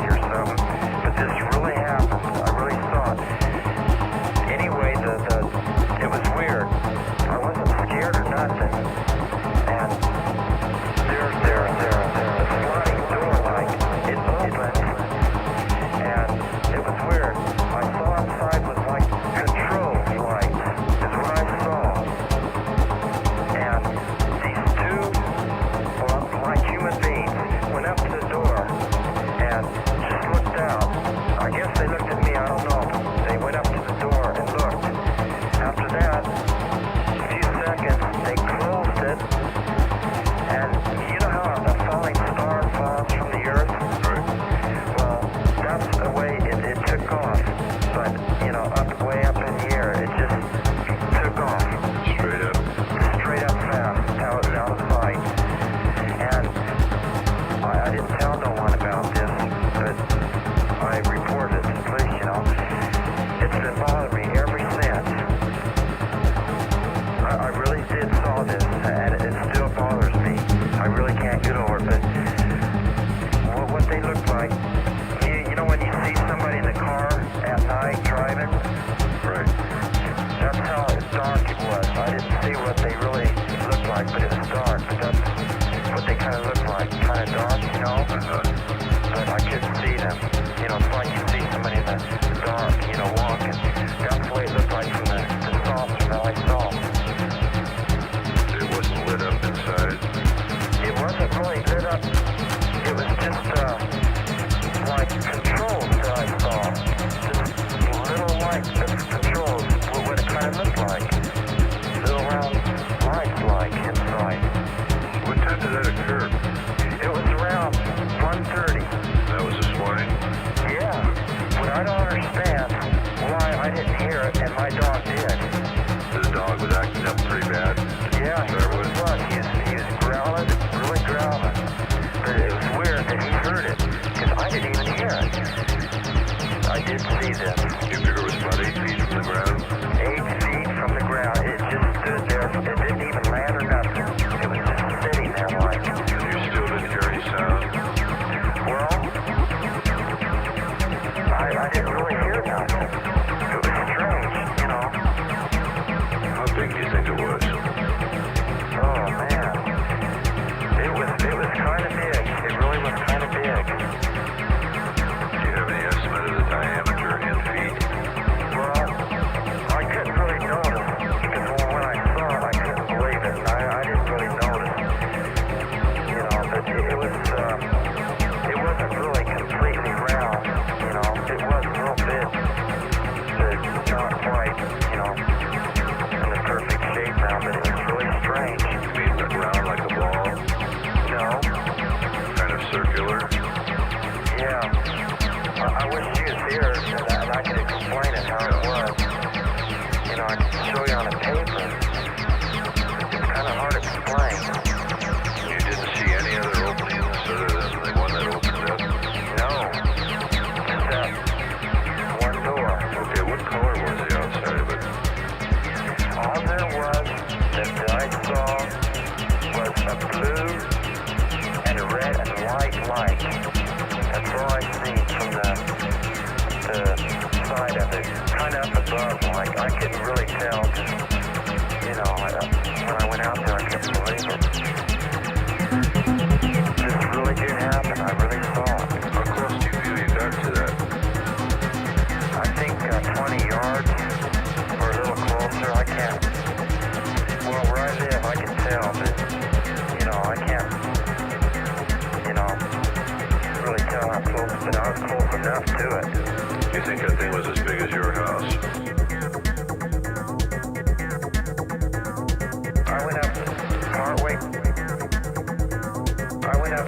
or something, but this really happened. I really saw it. Anyway, it was weird. I wasn't scared or nothing. And there's a sliding door like it opened, and it was weird. I saw inside was like control lights, is what I saw. And these two, well, like human beings, went up to the door and just looked out. I guess they looked at me, I don't know. They went up to the door and looked. After that, a few seconds, they closed it. And you know how a falling star falls from the earth? Right. Well, that's the way it took off. But, you know, way up in the air, it just took off. Straight up. Straight up fast, out of sight. And I didn't tell no one about this, but I reported it to the police, you know. It's been bothering me ever since. I really did saw this, and it still bothers me. I really can't get over it, but what they look like, you know when you see somebody in the car at night driving? Right. That's how dark it was. I didn't see what they really looked like, but it was dark. But that's what they kind of looked like. Kind of dark, you know? But I couldn't see them. You know, it's like you see somebody in the dark, you know, walking. That's the way it looked like from the saucer that I saw. It wasn't lit up inside. It wasn't really lit up. It was just like controls that I saw. Just little lights that controls what it kind of looked like. Little round lights like inside. What time did that occur? It was around 1:30. That was this morning? Yeah. But I don't understand why I didn't hear it and my dog did. The dog was acting up pretty bad. Yeah, he There was. He was growling, really growling. But it was weird that he heard it, because I didn't even hear it. I did see this. You figure it was about 8 feet from the ground? 8 feet from the ground. It just stood there. It didn't even land or nothing. It was just sitting there like. And you still didn't hear any sound? Well, I didn't really hear nothing. It was strange, you know. How big do you think it was? Oh man, it was kind of big. It really was kind of big. Do you have any estimate of the diameter in feet? Well, I couldn't really notice because when I saw it, I couldn't believe it. And I didn't really notice, you know. But it wasn't really completely round, you know. It was a little bit, but not quite, you know, in the perfect shape now. But it was really strange. You mean like round like a ball? No. Kind of circular? Yeah. I wish you was here and I could explain it how it was. You know, I could show you on a paper. It's kind of hard to explain. You didn't see any other openings other than the one that opened up? No. Just that one door. Okay, what color was the outside of it? All there was that I saw was a blue and a red and white light. That's all I seen from the side of it. Kind of up above, like I couldn't really tell. You know, when I went out there, I couldn't believe it. This really did happen. I really saw it. How close do you feel you got to that? I think 20 yards or a little closer. I can't. Well, where I live, I can tell, but you know, I can't. You know, really tell how close, but I was close enough to it. You think that thing was as big as your house? I went up partway. I went up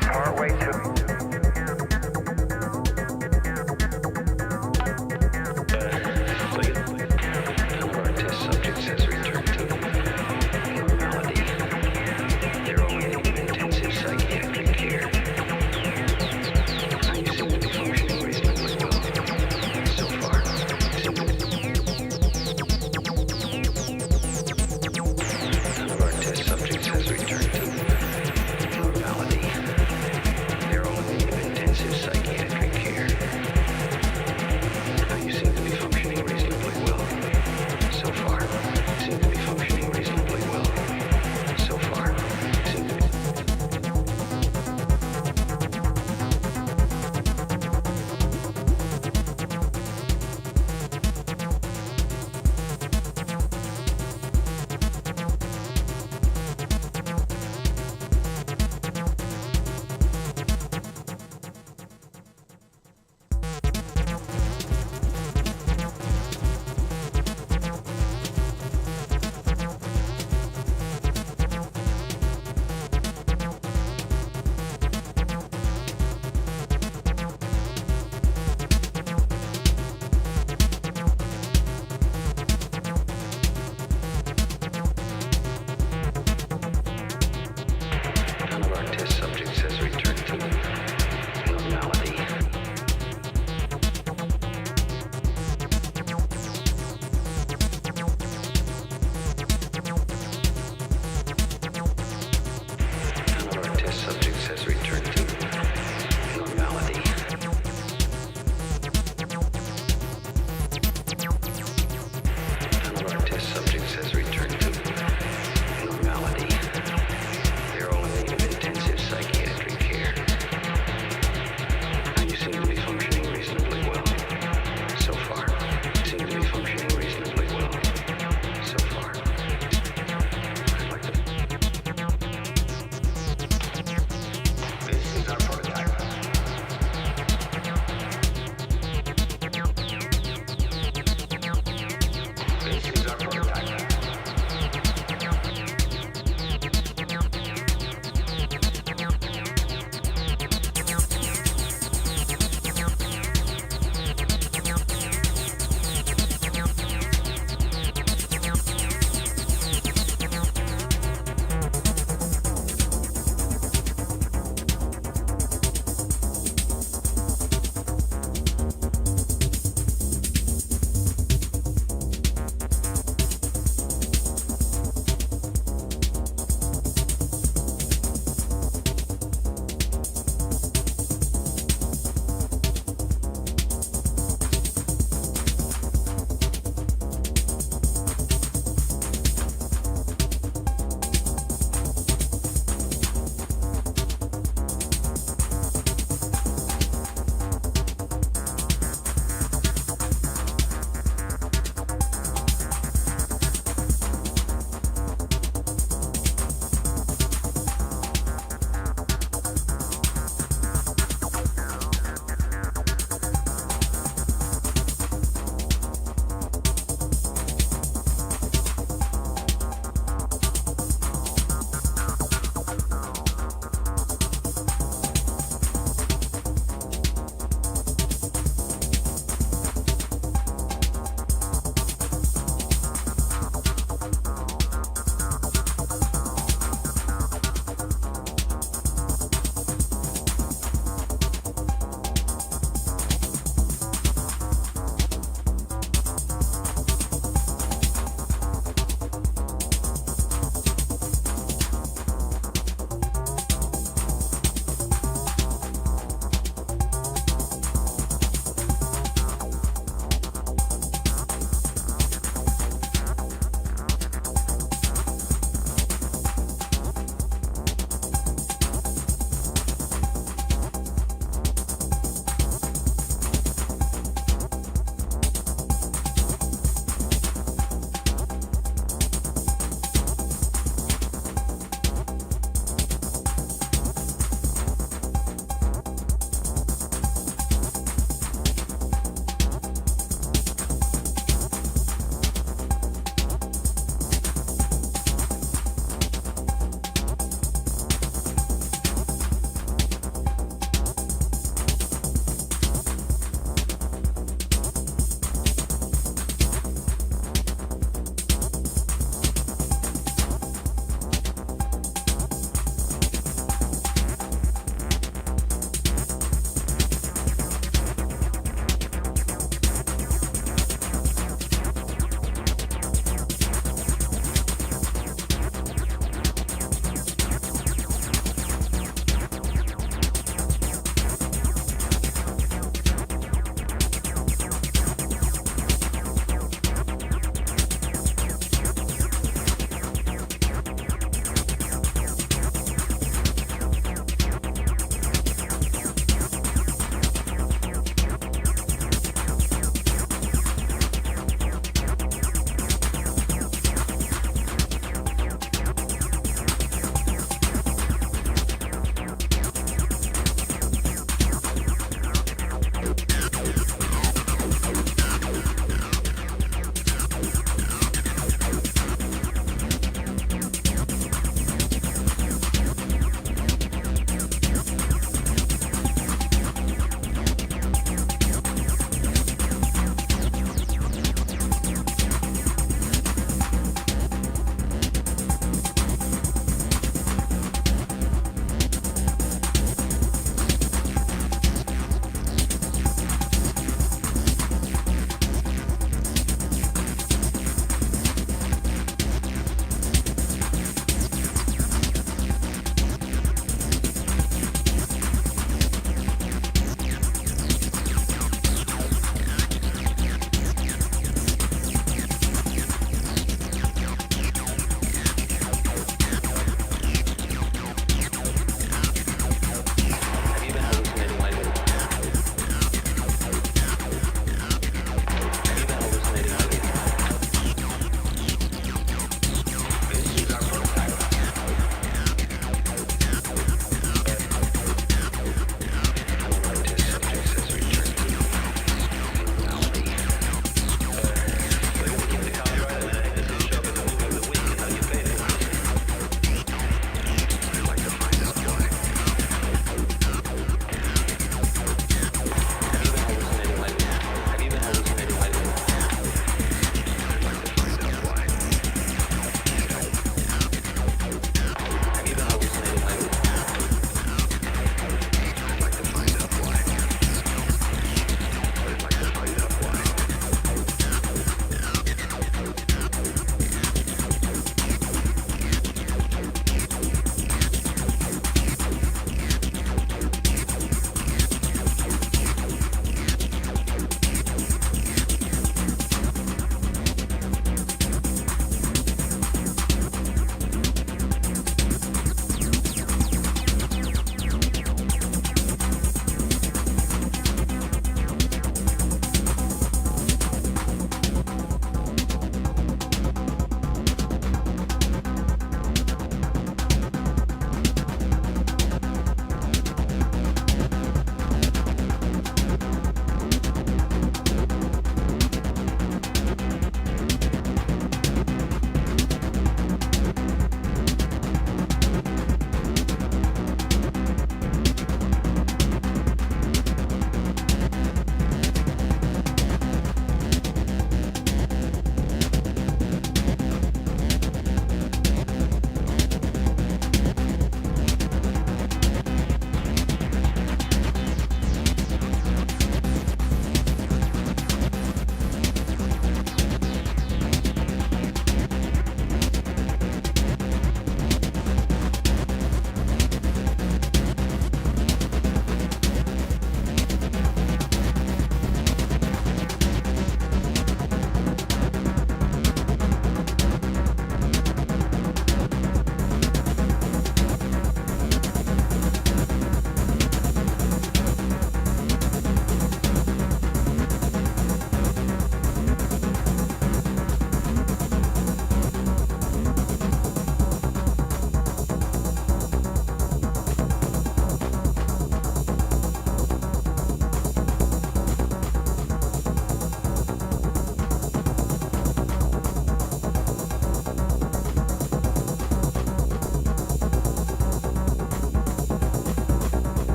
partway to. One of our test subjects has returned to normality. They're awaiting intensive psychiatric care. You seem to be functioning reasonably well so far. None of our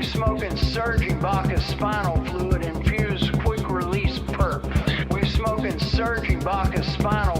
We smoking surging Bacchus spinal fluid infused quick release perp. We smoking surging Bacchus spinal